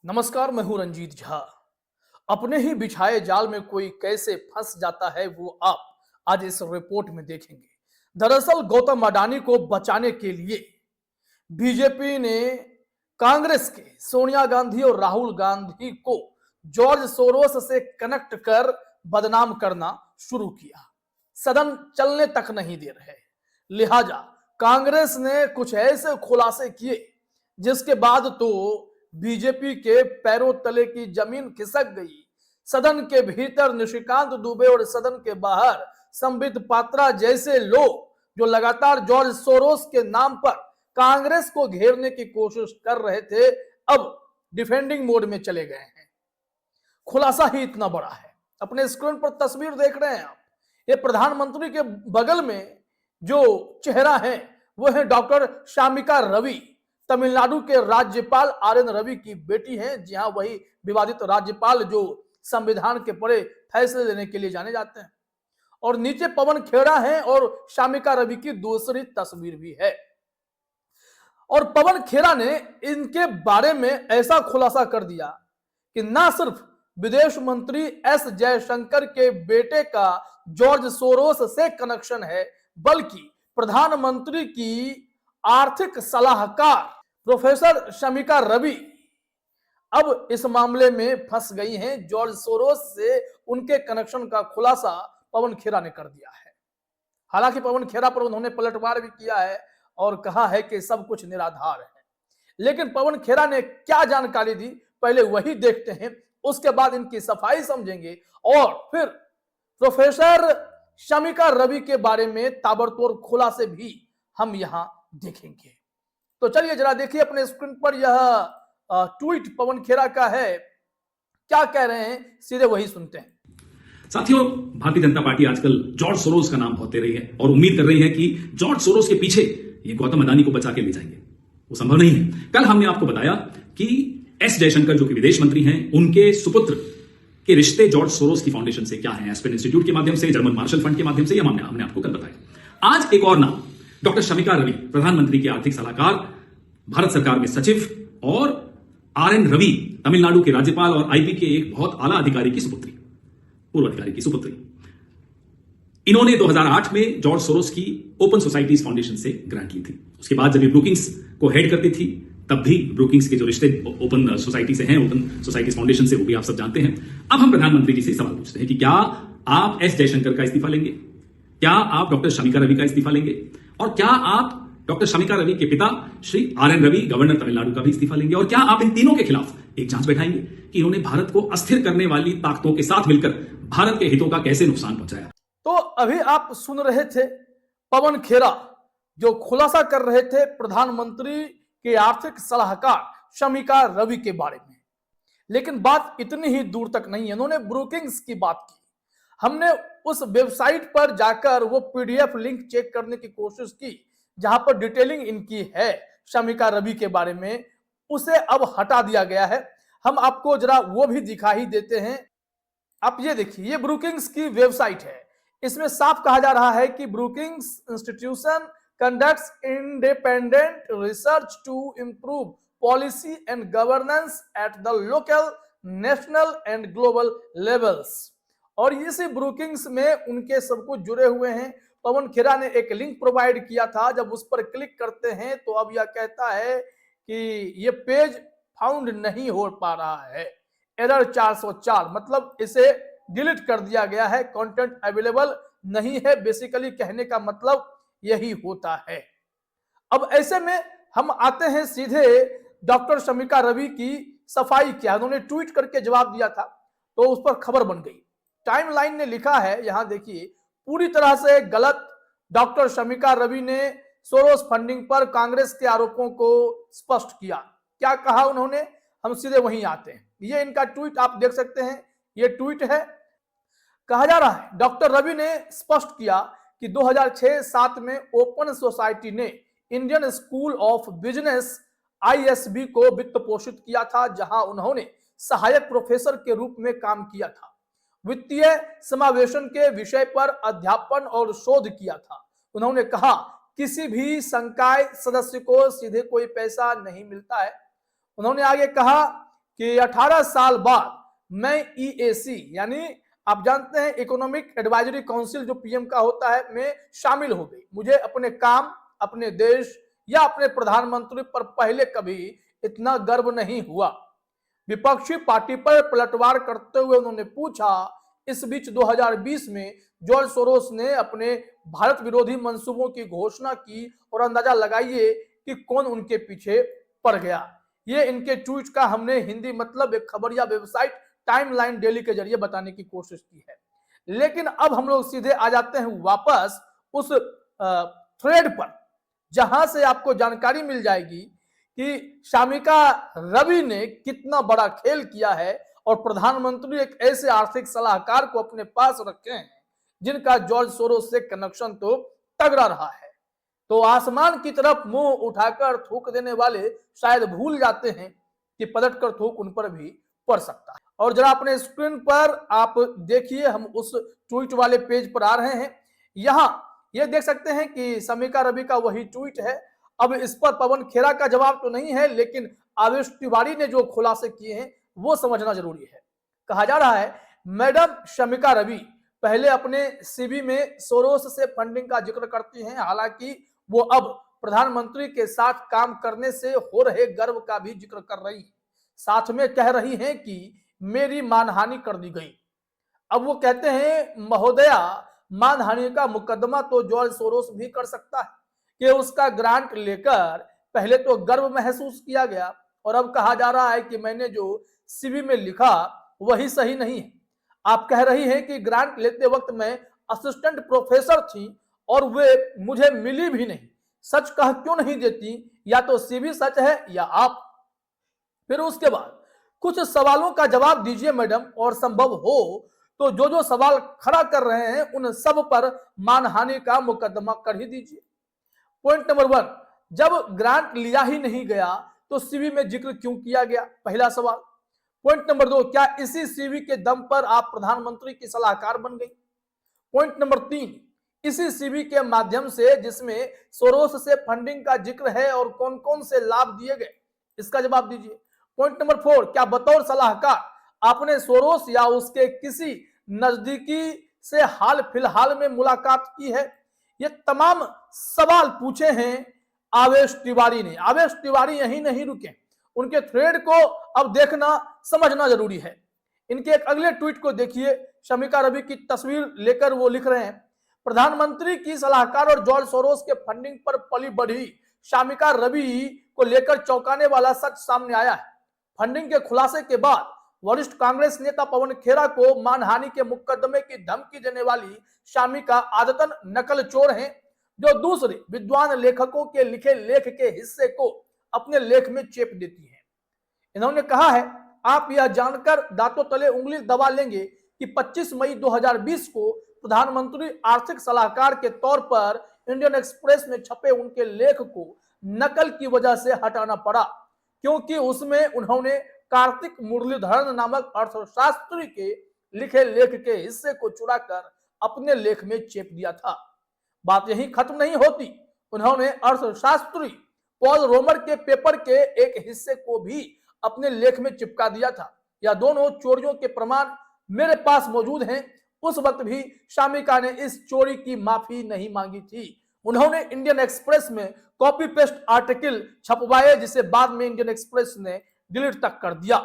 नमस्कार, मैं हूं रंजीत झा। अपने ही बिछाए जाल में कोई कैसे फंस जाता है वो आप आज इस रिपोर्ट में देखेंगे। दरअसल गौतम अडानी को बचाने के लिए बीजेपी ने कांग्रेस के सोनिया गांधी और राहुल गांधी को जॉर्ज सोरोस से कनेक्ट कर बदनाम करना शुरू किया। सदन चलने तक नहीं दे रहे, लिहाजा कांग्रेस ने कुछ ऐसे खुलासे किए जिसके बाद तो बीजेपी के पैरों तले की जमीन खिसक गई। सदन के भीतर निशिकांत दुबे और सदन के बाहर संबित पात्रा जैसे लोग जो लगातार जॉर्ज सोरोस के नाम पर कांग्रेस को घेरने की कोशिश कर रहे थे, अब डिफेंडिंग मोड में चले गए हैं। खुलासा ही इतना बड़ा है। अपने स्क्रीन पर तस्वीर देख रहे हैं आप। ये प्रधानमंत्री के बगल में जो चेहरा है वो है डॉक्टर शामिका रवि, तमिलनाडु के राज्यपाल आर.एन. रवि की बेटी हैं। जी हाँ, वही विवादित राज्यपाल जो संविधान के बड़े फैसले लेने के लिए जाने जाते हैं। और नीचे पवन खेड़ा है और शामिका रवि की दूसरी तस्वीर भी है। और पवन खेड़ा ने इनके बारे में ऐसा खुलासा कर दिया कि ना सिर्फ विदेश मंत्री एस जयशंकर के बेटे का जॉर्ज सोरोस से कनेक्शन है, बल्कि प्रधानमंत्री की आर्थिक सलाहकार प्रोफेसर शमिका रवि अब इस मामले में फंस गई हैं। जॉर्ज सोरोस से उनके कनेक्शन का खुलासा पवन खेड़ा ने कर दिया है। हालांकि पवन खेड़ा पर उन्होंने पलटवार भी किया है और कहा है कि सब कुछ निराधार है। लेकिन पवन खेड़ा ने क्या जानकारी दी, पहले वही देखते हैं, उसके बाद इनकी सफाई समझेंगे और फिर प्रोफेसर शमिका रवि के बारे में ताबड़तोड़ खुलासे भी हम यहां देखेंगे। तो चलिए जरा देखिए अपने स्क्रीन पर यह ट्वीट पवन खेड़ा का है। क्या कह रहे हैं, सीधे वही सुनते हैं। साथियों, भारतीय जनता पार्टी आजकल जॉर्ज सोरोस का नाम बहुत दे रही है और उम्मीद कर रही है कि जॉर्ज सोरोस के पीछे ये गौतम अडानी को बचा के ले जाएंगे। वो संभव नहीं है। कल हमने आपको बताया कि एस जयशंकर जो कि विदेश मंत्री हैं, उनके सुपुत्र के रिश्ते जॉर्ज सोरोस की फाउंडेशन से क्या है, एस्पेन इंस्टीट्यूट के माध्यम से, जर्मन मार्शल फंड के माध्यम से, हमने आपको कल बताया। आज एक और नाम, डॉक्टर शमिका रवि, प्रधानमंत्री के आर्थिक सलाहकार, भारत सरकार में सचिव और आर.एन. रवि, तमिलनाडु के राज्यपाल और आईपी के एक बहुत आला अधिकारी की सुपुत्री, पूर्व अधिकारी की सुपुत्री। इन्होंने 2008 में जॉर्ज सोरोस की ओपन सोसाइटीज फाउंडेशन से ग्रांट ली थी। उसके बाद जब ये ब्रुकिंग्स को हेड करती थी, तब भी ब्रुकिंग्स के जो रिश्ते ओपन सोसाइटी से हैं, ओपन सोसाइटीज फाउंडेशन से, वो भी आप सब जानते हैं। अब हम प्रधानमंत्री जी से सवाल पूछते हैं कि क्या आप एस जयशंकर का इस्तीफा लेंगे? क्या आप डॉक्टर शमिका रवि का इस्तीफा लेंगे? और क्या आप डॉक्टर शमिका रवि के पिता श्री आर.एन. रवि, गवर्नर तमिलनाडु का भी इस्तीफा लेंगे? और क्या आप इन तीनों के खिलाफ एक जांच बैठाएंगे कि इन्होंने भारत को अस्थिर करने वाली ताकतों के साथ मिलकर भारत के हितों का कैसे नुकसान पहुंचाया? तो अभी आप सुन रहे थे पवन खेड़ा जो खुलासा कर रहे थे प्रधानमंत्री के आर्थिक सलाहकार शमिका रवि के बारे में। लेकिन बात इतनी ही दूर तक नहीं है, इन्होंने ब्रोकिंग्स की बात की। हमने उस वेबसाइट पर जाकर वो पीडीएफ लिंक चेक करने की कोशिश की जहां पर डिटेलिंग इनकी है शमिका रवि के बारे में, उसे अब हटा दिया गया है। हम आपको जरा वो भी दिखा ही देते हैं। आप ये देखिए, ये ब्रुकिंग्स की वेबसाइट है। इसमें साफ कहा जा रहा है कि Brookings institution conducts independent research to improve policy and governance at the local, national and global levels. और इसी ब्रुकिंग्स में उनके सब कुछ जुड़े हुए हैं। पवन खेड़ा ने एक लिंक प्रोवाइड किया था, जब उस पर क्लिक करते हैं तो अब यह कहता है कि ये पेज फाउंड नहीं हो पा रहा है, एरर 404, मतलब इसे डिलीट कर दिया गया है, कंटेंट अवेलेबल नहीं है। बेसिकली कहने का मतलब यही होता है। अब ऐसे में हम आते हैं सीधे डॉक्टर शमिका रवि की सफाई किया, उन्होंने ट्वीट करके जवाब दिया था तो उस पर खबर बन गई। टाइमलाइन ने लिखा है, यहां देखिए, पूरी तरह से गलत। डॉक्टर शमिका रवि ने सोरोस फंडिंग पर कांग्रेस के आरोपों को स्पष्ट किया। क्या कहा उन्होंने, हम सीधे वहीं आते हैं। ये इनका ट्वीट आप देख सकते हैं, ये ट्वीट है। कहा जा रहा है डॉक्टर रवि ने स्पष्ट किया कि 2006-07 में ओपन सोसाइटी ने Indian school of business ISB को वित्त पोषित किया था, जहां उन्होंने सहायक प्रोफेसर के रूप में काम किया था। वित्तीय समावेशन के विषय पर अध्यापन और शोध किया था। उन्होंने कहा किसी भी संकाय सदस्य को सीधे कोई पैसा नहीं मिलता है। उन्होंने आगे कहा कि 18 साल बाद मैं ईएसी यानी आप जानते हैं इकोनॉमिक एडवाइजरी काउंसिल जो पीएम का होता है में शामिल हो गई। मुझे अपने काम, अपने देश या अपने प्रधानमंत्री पर पहले कभी इतना गर्व नहीं हुआ। विपक्षी पार्टी पर पलटवार करते हुए उन्होंने पूछा। इस बीच 2020 में जॉर्ज सोरोस ने अपने भारत विरोधी मंसूबों की घोषणा की और अंदाजा लगाइए कि कौन उनके पीछे पड़ गया। ये इनके ट्वीट का हमने हिंदी मतलब एक खबरिया वेबसाइट टाइमलाइन डेली के जरिए बताने की कोशिश की है। लेकिन अब हम लोग सीधे आ जाते हैं वापस उस थ्रेड पर, जहां से आपको जानकारी मिल जाएगी कि शामिका रवि ने कितना बड़ा खेल किया है और प्रधानमंत्री एक ऐसे आर्थिक सलाहकार को अपने पास रखे हैं जिनका जॉर्ज सोरोस से कनेक्शन तो तगड़ा रहा है। तो आसमान की तरफ मुंह उठाकर थूक देने वाले शायद भूल जाते हैं कि पलटकर थूक उन पर भी पड़ सकता है। और जरा अपने स्क्रीन पर आप देखिए, हम उस ट्वीट वाले पेज पर आ रहे हैं। यहां ये देख सकते हैं कि शामिका रवि का वही ट्वीट है। अब इस पर पवन खेरा का जवाब तो नहीं है, लेकिन आवेश तिवारी ने जो खुलासे किए हैं वो समझना जरूरी है। कहा जा रहा है मैडम शामिका रवि पहले अपने सीवी में सोरोस से फंडिंग का जिक्र करती हैं, हालांकि वो अब प्रधानमंत्री के साथ काम करने से हो रहे गर्व का भी जिक्र कर रही है। साथ में कह रही हैं कि मेरी मानहानि कर दी गई। अब वो कहते हैं महोदया, मानहानि का मुकदमा तो जॉर्ज सोरोस भी कर सकता है कि उसका ग्रांट लेकर पहले तो गर्व महसूस किया गया और अब कहा जा रहा है कि मैंने जो सीवी में लिखा वही सही नहीं है। आप कह रही हैं कि ग्रांट लेते वक्त मैं असिस्टेंट प्रोफेसर थी और वे मुझे मिली भी नहीं। सच कह क्यों नहीं देती? या तो सीवी सच है या आप। फिर उसके बाद कुछ सवालों का जवाब दीजिए मैडम, और संभव हो तो जो जो सवाल खड़ा कर रहे हैं उन सब पर मानहानि का मुकदमा कर ही दीजिए। पॉइंट नंबर 1, जब ग्रांट लिया ही नहीं गया तो सीवी में जिक्र क्यों किया गया? पहला सवाल। पॉइंट नंबर 2, क्या इसी सीवी के दम पर आप प्रधानमंत्री की सलाहकार बन गई? पॉइंट नंबर 3, इसी सीवी के माध्यम से जिसमें सोरोस से फंडिंग का जिक्र है और कौन कौन से लाभ दिए गए, इसका जवाब दीजिए। पॉइंट नंबर 4, क्या बतौर सलाहकार आपने सोरोस या उसके किसी नजदीकी से हाल फिलहाल में मुलाकात की है? ये तमाम सवाल पूछे हैं आवेश तिवारी ने। आवेश तिवारी यहीं नहीं रुके, उनके थ्रेड को अब देखना समझना जरूरी है। इनके एक अगले ट्वीट को देखिए। शामिका रवि की तस्वीर लेकर वो लिख रहे हैं, प्रधानमंत्री की सलाहकार और जॉर्ज सोरोस के फंडिंग पर पली बढ़ी शामिका रवि को लेकर चौंकाने वाला सच सामने आया है। फंडिंग के खुलासे के बाद वरिष्ठ कांग्रेस नेता पवन खेरा को मानहानि के मुकदमे की धमकी देने वाली शामिका आदतन नकल चोर हैं, जो दूसरे विद्वान लेखकों के लिखे लेख के हिस्से को अपने लेख में चेप देती हैं। इन्होंने कहा है, आप यह जानकर दांतों तले उंगली दबा लेंगे कि 25 मई 2020 को प्रधानमंत्री आर्थिक सलाहकार के तौर पर इंडियन एक्सप्रेस में छपे उनके लेख को नकल की वजह से हटाना पड़ा, क्योंकि उसमें उन्होंने कार्तिक मुरलीधरन नामक अर्थशास्त्री के लिखे लेख के हिस्से को चुराकर अपने लेख में चेप दिया था। बात यही खत्म नहीं होती, उन्होंने अर्थशास्त्री पॉल रोमर के पेपर के एक हिस्से को भी अपने लेख में चिपका दिया था। यह दोनों चोरियों के प्रमाण मेरे पास मौजूद हैं। उस वक्त भी शामिका ने इस चोरी की माफी नहीं मांगी थी। उन्होंने इंडियन एक्सप्रेस में कॉपी पेस्ट आर्टिकल छपवाए, जिसे बाद में इंडियन एक्सप्रेस ने डिलीट तक कर दिया।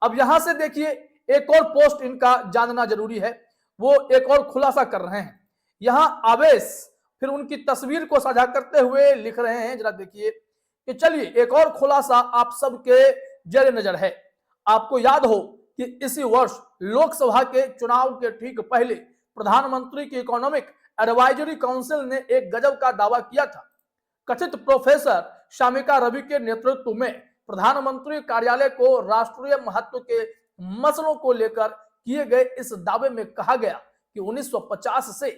अब यहां से देखिए, एक और पोस्ट इनका जानना जरूरी है। वो एक और खुलासा कर रहे हैं। यहां आवेश फिर उनकी तस्वीर को साझा करते हुए लिख रहे हैं, जरा देखिए कि चलिए एक और खुलासा आप सबके जेर नजर है। आपको याद हो कि इसी वर्ष लोकसभा के चुनाव के ठीक पहले प्रधानमंत्री की इकोनॉमिक एडवाइजरी काउंसिल ने एक गजब का दावा किया था। कथित प्रोफेसर शामिका रवि के नेतृत्व में प्रधानमंत्री कार्यालय को राष्ट्रीय महत्व के मसलों को लेकर किए गए इस दावे में कहा गया कि 1950 से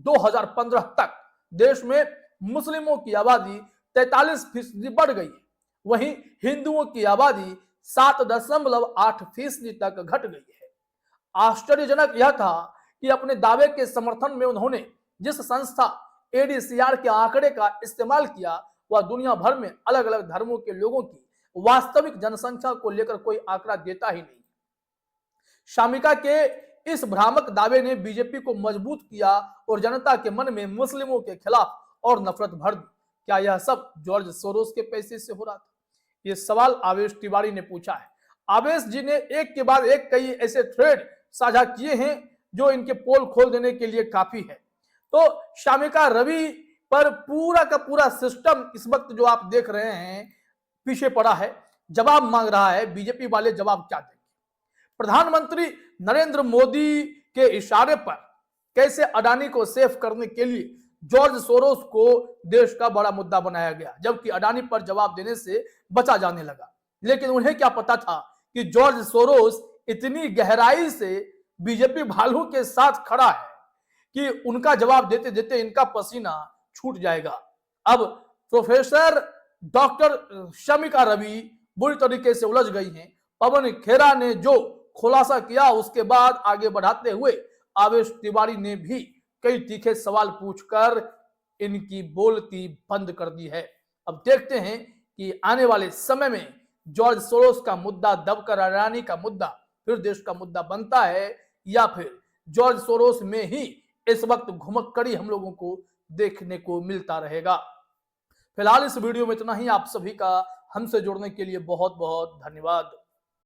2015 तक देश में मुस्लिमों की आबादी 43% बढ़ गई है, वहीं हिंदुओं की आबादी 7.8% तक घट गई है। आश्चर्यजनक यह था कि अपने दावे के समर्थन में उन्होंने जिस संस्था एडीसीआर के आंकड़े का इस्तेमाल किया, वह दुनिया भर में अलग अलग धर्मों के लोगों की वास्तविक जनसंख्या को लेकर कोई आंकड़ा देता ही नहीं। शामिका के इस भ्रामक दावे ने बीजेपी को मजबूत किया और जनता के मन में मुस्लिमों के खिलाफ और नफरत भर दी। क्या यह सब जॉर्ज सोरोस के पैसे से हो रहा था? ये सवाल आवेश तिवारी ने पूछा है। आवेश जी ने एक के बाद एक कई ऐसे थ्रेड साझा किए हैं जो इनके पोल खोल देने के लिए काफी है। तो शामिका रवि पर पूरा का पूरा सिस्टम इस वक्त जो आप देख रहे हैं पीछे पड़ा है, जवाब मांग रहा है। बीजेपी वाले जवाब क्या देंगे? प्रधानमंत्री नरेंद्र मोदी के इशारे पर कैसे अडानी को सेफ करने के लिए जॉर्ज सोरोस को देश का बड़ा मुद्दा बनाया गया, जबकि अडानी पर जवाब देने से बचा जाने लगा। लेकिन उन्हें क्या पता था कि जॉर्ज सोरोस इतनी गहराई से बीजेपी भालू के साथ खड़ा है कि उनका जवाब देते देते इनका पसीना छूट जाएगा। अब प्रोफेसर डॉक्टर शामिका रवि बुरी तरीके से उलझ गई हैं। पवन खेरा ने जो खुलासा किया उसके बाद आगे बढ़ाते हुए आवेश तिवारी ने भी कई तीखे सवाल पूछकर इनकी बोलती बंद कर दी है। अब देखते हैं कि आने वाले समय में जॉर्ज सोरोस का मुद्दा दबकर अडानी का मुद्दा फिर देश का मुद्दा बनता है या फिर जॉर्ज सोरोस में ही इस वक्त घुमक्कड़ी हम लोगों को देखने को मिलता रहेगा। फिलहाल इस वीडियो में इतना ही। आप सभी का हमसे जुड़ने के लिए बहुत बहुत धन्यवाद।